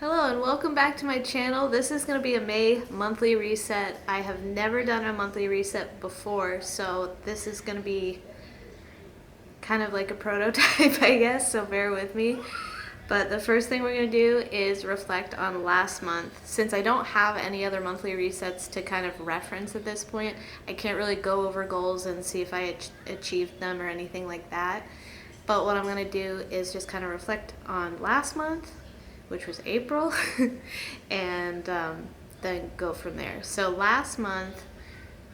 Hello and welcome back to my channel. This is going to be a May monthly reset. I have never done a monthly reset before, so this is going to be kind of like a prototype, I guess, so bear with me. But the first thing we're going to do is reflect on last month. Since I don't have any other monthly resets to kind of reference at this point, I can't really go over goals and see if I achieved them or anything like that. But what I'm going to do is just kind of reflect on last month, which was April, and then go from there. So last month,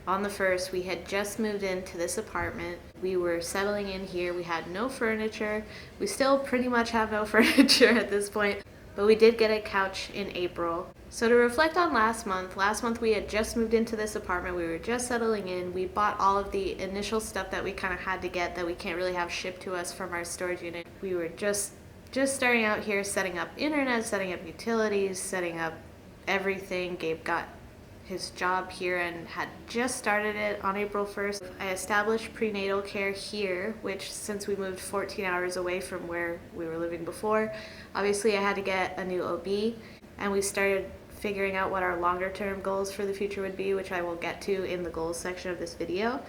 on the 1st, we had just moved into this apartment. We were settling in here. We had no furniture. We still pretty much have no furniture at this point, but we did get a couch in April. So to reflect on last month we had just moved into this apartment. We were just settling in. We bought all of the initial stuff that we kind of had to get that we can't really have shipped to us from our storage unit. We were just starting out here, setting up internet, setting up utilities, setting up everything. Gabe got his job here and had just started it on April 1st. I established prenatal care here, which since we moved 14 hours away from where we were living before, obviously I had to get a new OB, and we started figuring out what our longer term goals for the future would be, which I will get to in the goals section of this video.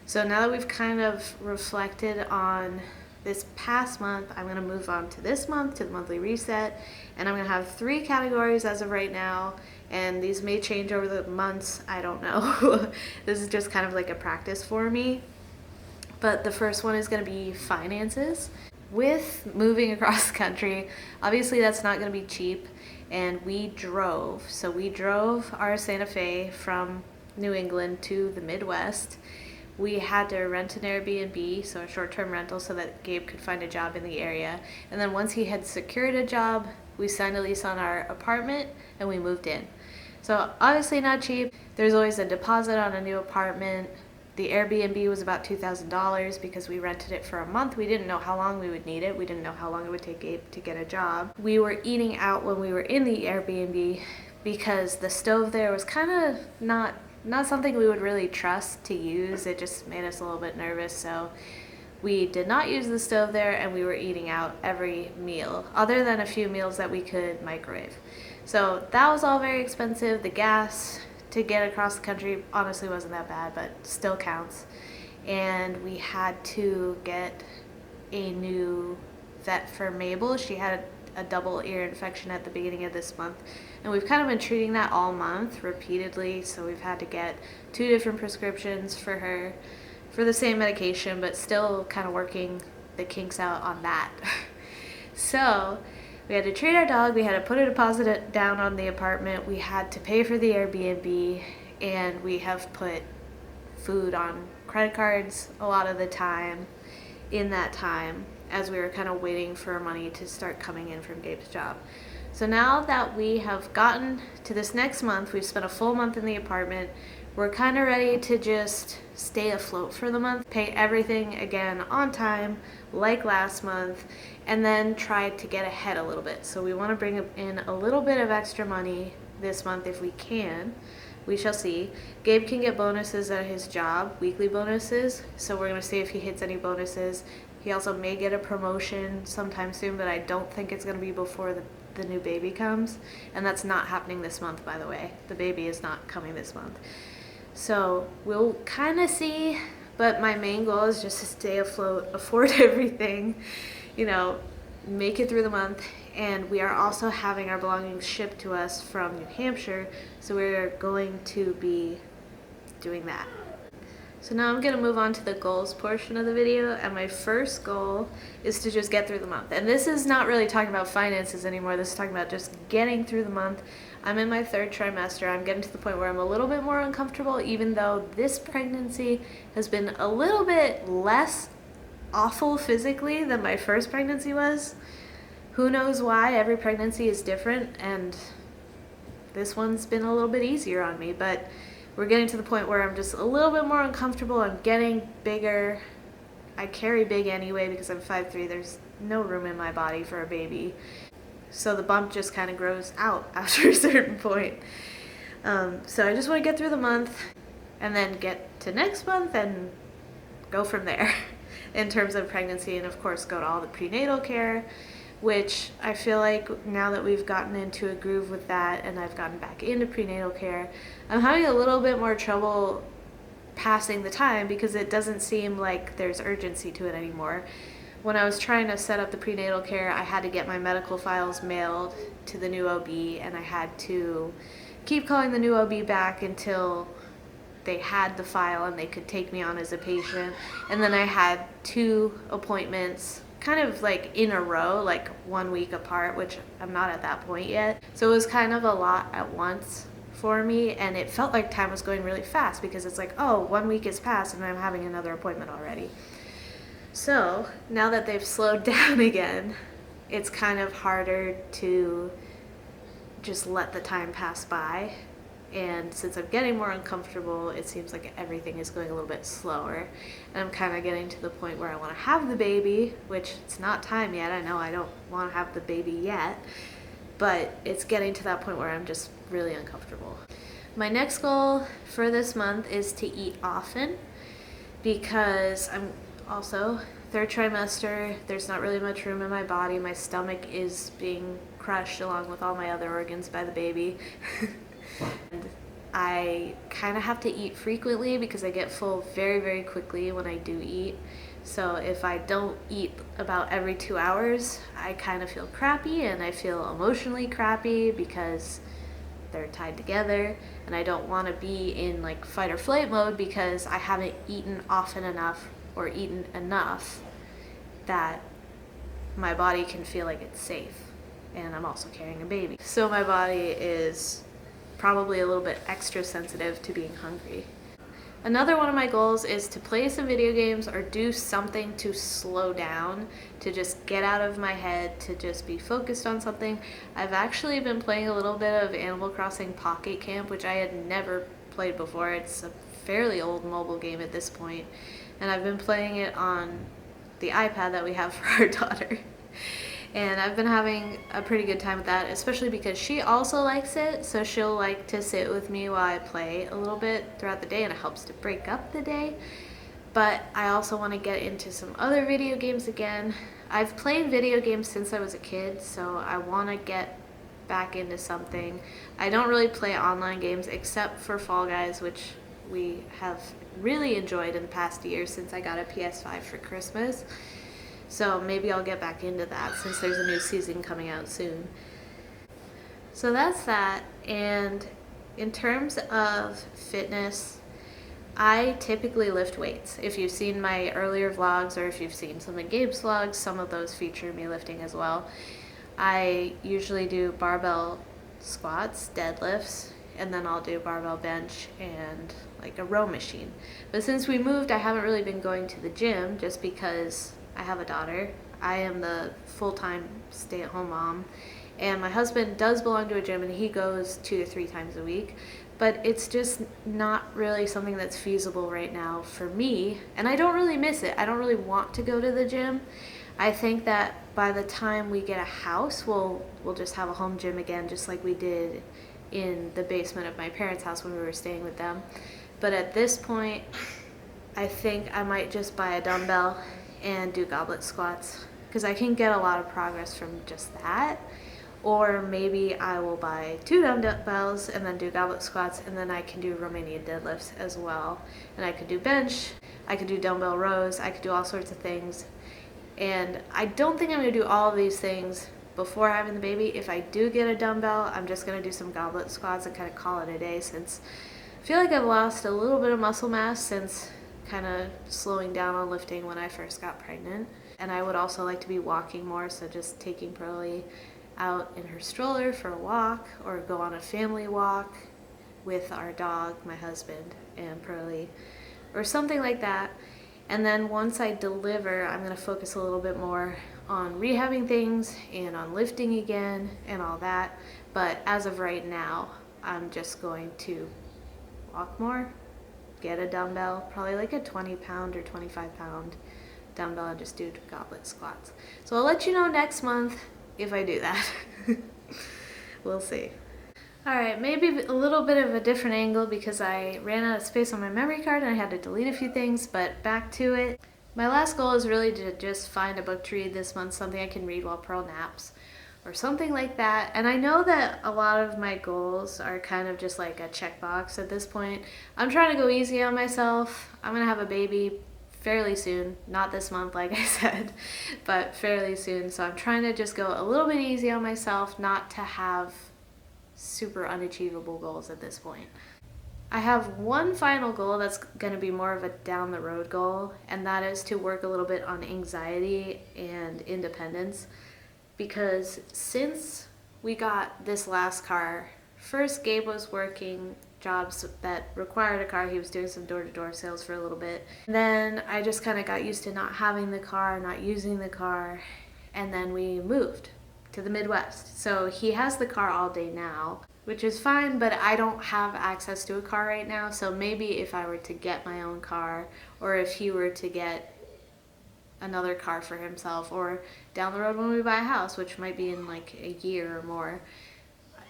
So now that we've kind of reflected on this past month, I'm going to move on to this month, to the monthly reset, and I'm going to have 3 categories as of right now, and these may change over the months, I don't know. This is just kind of like a practice for me. But the first one is going to be finances. With moving across the country, obviously that's not going to be cheap, and we drove. So we drove our Santa Fe from New England to the Midwest. We had to rent an Airbnb, so a short-term rental, so that Gabe could find a job in the area. And then once he had secured a job, we signed a lease on our apartment and we moved in. So obviously not cheap. There's always a deposit on a new apartment. The Airbnb was about $2,000 because we rented it for a month. We didn't know how long we would need it. We didn't know how long it would take Gabe to get a job. We were eating out when we were in the Airbnb because the stove there was kind of not something we would really trust to use. It just made us a little bit nervous, so we did not use the stove there, and we were eating out every meal, other than a few meals that we could microwave. So that was all very expensive. The gas to get across the country honestly wasn't that bad, but still counts. And we had to get a new vet for Mabel. She had a double ear infection at the beginning of this month, and we've kind of been treating that all month repeatedly, so we've had to get 2 different prescriptions for her for the same medication, but still kind of working the kinks out on that. So we had to treat our dog, we had to put a deposit down on the apartment, we had to pay for the Airbnb, and we have put food on credit cards a lot of the time in that time, as we were kind of waiting for money to start coming in from Gabe's job. So now that we have gotten to this next month, we've spent a full month in the apartment, we're kind of ready to just stay afloat for the month, pay everything again on time, like last month, and then try to get ahead a little bit. So we want to bring in a little bit of extra money this month if we can. We shall see. Gabe can get bonuses at his job, weekly bonuses, so we're going to see if he hits any bonuses. He also may get a promotion sometime soon, but I don't think it's going to be before the new baby comes. And that's not happening this month, by the way. The baby is not coming this month. So we'll kind of see, but my main goal is just to stay afloat, afford everything, make it through the month. And we are also having our belongings shipped to us from New Hampshire, so we're going to be doing that. So now I'm going to move on to the goals portion of the video, and my first goal is to just get through the month. And this is not really talking about finances anymore, this is talking about just getting through the month. I'm in my 3rd trimester, I'm getting to the point where I'm a little bit more uncomfortable, even though this pregnancy has been a little bit less awful physically than my first pregnancy was. Who knows why? Every pregnancy is different, and this one's been a little bit easier on me, but we're getting to the point where I'm just a little bit more uncomfortable. I'm getting bigger. I carry big anyway because I'm 5'3". There's no room in my body for a baby. So the bump just kind of grows out after a certain point. So I just want to get through the month and then get to next month and go from there in terms of pregnancy, and of course go to all the prenatal care, which I feel like now that we've gotten into a groove with that and I've gotten back into prenatal care, I'm having a little bit more trouble passing the time because it doesn't seem like there's urgency to it anymore. When I was trying to set up the prenatal care, I had to get my medical files mailed to the new OB, and I had to keep calling the new OB back until they had the file and they could take me on as a patient. And then I had 2 appointments kind of like in a row, like 1 week apart, which I'm not at that point yet. So it was kind of a lot at once for me, and it felt like time was going really fast because it's like, oh, 1 week has passed and I'm having another appointment already. So now that they've slowed down again, it's kind of harder to just let the time pass by. And since I'm getting more uncomfortable, it seems like everything is going a little bit slower. And I'm kind of getting to the point where I want to have the baby, which it's not time yet. I know I don't want to have the baby yet, but it's getting to that point where I'm just really uncomfortable. My next goal for this month is to eat often, because I'm also 3rd trimester. There's not really much room in my body. My stomach is being crushed along with all my other organs by the baby. And I kind of have to eat frequently because I get full very, very quickly when I do eat. So if I don't eat about every 2 hours, I kind of feel crappy, and I feel emotionally crappy because they're tied together, and I don't want to be in like fight or flight mode because I haven't eaten often enough or eaten enough that my body can feel like it's safe. And I'm also carrying a baby, so my body is probably a little bit extra sensitive to being hungry. Another one of my goals is to play some video games or do something to slow down, to just get out of my head, to just be focused on something. I've actually been playing a little bit of Animal Crossing Pocket Camp, which I had never played before. It's a fairly old mobile game at this point, and I've been playing it on the iPad that we have for our daughter. And I've been having a pretty good time with that, especially because she also likes it, so she'll like to sit with me while I play a little bit throughout the day, and it helps to break up the day. But I also want to get into some other video games again. I've played video games since I was a kid, so I want to get back into something. I don't really play online games except for Fall Guys, which we have really enjoyed in the past year since I got a PS5 for Christmas. So maybe I'll get back into that since there's a new season coming out soon. So that's that. And in terms of fitness, I typically lift weights. If you've seen my earlier vlogs, or if you've seen some of Gabe's vlogs, some of those feature me lifting as well. I usually do barbell squats, deadlifts, and then I'll do barbell bench and like a row machine. But since we moved, I haven't really been going to the gym just because I have a daughter. I am the full-time stay-at-home mom, and my husband does belong to a gym, and he goes 2 to 3 times a week, but it's just not really something that's feasible right now for me, and I don't really miss it. I don't really want to go to the gym. I think that by the time we get a house, we'll just have a home gym again, just like we did in the basement of my parents' house when we were staying with them. But at this point, I think I might just buy a dumbbell and do goblet squats, because I can get a lot of progress from just that. Or maybe I will buy 2 dumbbells and then do goblet squats, and then I can do Romanian deadlifts as well. And I could do bench, I could do dumbbell rows, I could do all sorts of things. And I don't think I'm going to do all of these things before having the baby. If I do get a dumbbell, I'm just going to do some goblet squats and kind of call it a day, since I feel like I've lost a little bit of muscle mass since kind of slowing down on lifting when I first got pregnant. And I would also like to be walking more, so just taking Pearlie out in her stroller for a walk, or go on a family walk with our dog, my husband, and Pearlie, or something like that. And then once I deliver, I'm going to focus a little bit more on rehabbing things and on lifting again and all that. But as of right now, I'm just going to walk more, get a dumbbell, probably like a 20-pound or 25-pound dumbbell, and just do goblet squats. So I'll let you know next month if I do that. We'll see. Alright, maybe a little bit of a different angle because I ran out of space on my memory card and I had to delete a few things, but back to it. My last goal is really to just find a book to read this month, something I can read while Pearl naps or something like that. And I know that a lot of my goals are kind of just like a checkbox at this point. I'm trying to go easy on myself. I'm gonna have a baby fairly soon, not this month like I said, but fairly soon. So I'm trying to just go a little bit easy on myself, not to have super unachievable goals at this point. I have one final goal that's going to be more of a down the road goal, and that is to work a little bit on anxiety and independence. Because since we got this last car, first Gabe was working jobs that required a car. He was doing some door-to-door sales for a little bit. Then I just kind of got used to not having the car, not using the car, and then we moved to the Midwest. So he has the car all day now, which is fine, but I don't have access to a car right now. So maybe if I were to get my own car, or if he were to get another car for himself, or down the road when we buy a house, which might be in like a year or more,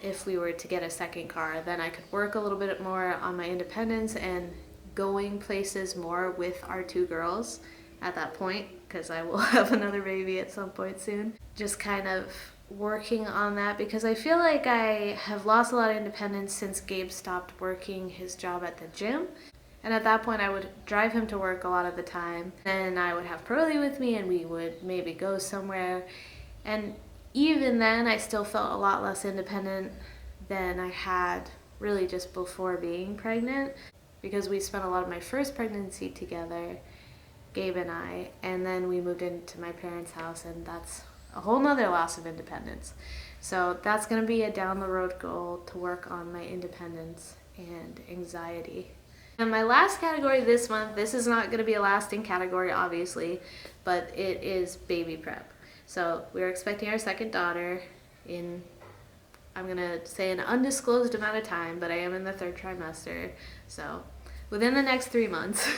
if we were to get a second car, then I could work a little bit more on my independence and going places more with our two girls at that point, because I will have another baby at some point soon. Just kind of working on that, because I feel like I have lost a lot of independence since Gabe stopped working his job at the gym. And at that point I would drive him to work a lot of the time. Then I would have Pearlie with me and we would maybe go somewhere. And even then I still felt a lot less independent than I had really just before being pregnant, because we spent a lot of my first pregnancy together, Gabe and I, and then we moved into my parents' house, and that's a whole nother loss of independence. So that's going to be a down the road goal, to work on my independence and anxiety. And my last category this month, this is not going to be a lasting category obviously, but it is baby prep. So we're expecting our second daughter in, I'm going to say an undisclosed amount of time, but I am in the third trimester, so within the next 3 months.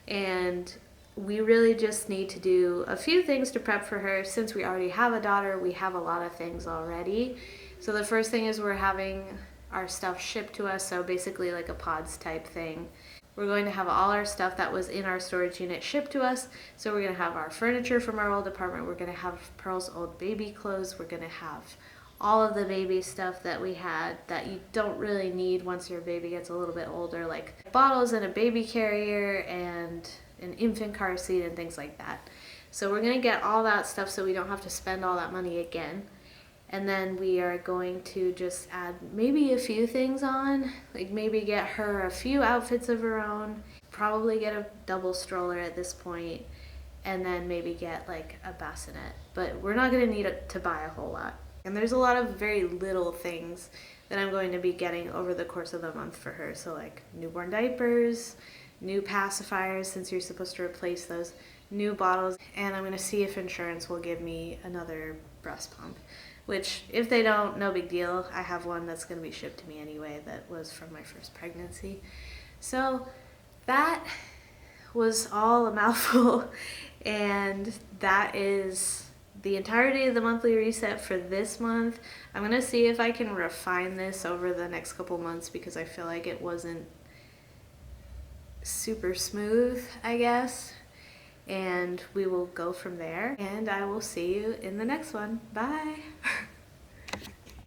And we really just need to do a few things to prep for her. Since we already have a daughter, we have a lot of things already. So the first thing is we're having our stuff shipped to us, so basically like a pods type thing. We're going to have all our stuff that was in our storage unit shipped to us. So we're going to have our furniture from our old apartment, we're going to have Pearl's old baby clothes, we're going to have all of the baby stuff that we had that you don't really need once your baby gets a little bit older, like bottles and a baby carrier and an infant car seat and things like that. So we're going to get all that stuff so we don't have to spend all that money again. And then we are going to just add maybe a few things on, like maybe get her a few outfits of her own, probably get a double stroller at this point, and then maybe get like a bassinet. But we're not going to need to buy a whole lot. And there's a lot of very little things that I'm going to be getting over the course of the month for her. So like newborn diapers, new pacifiers since you're supposed to replace those, new bottles, and I'm going to see if insurance will give me another breast pump. Which, if they don't, no big deal. I have one that's going to be shipped to me anyway that was from my first pregnancy. So that was all a mouthful, and that is the entirety of the monthly reset for this month. I'm going to see if I can refine this over the next couple months, because I feel like it wasn't super smooth, I guess. And we will go from there, and I will see you in the next one. Bye!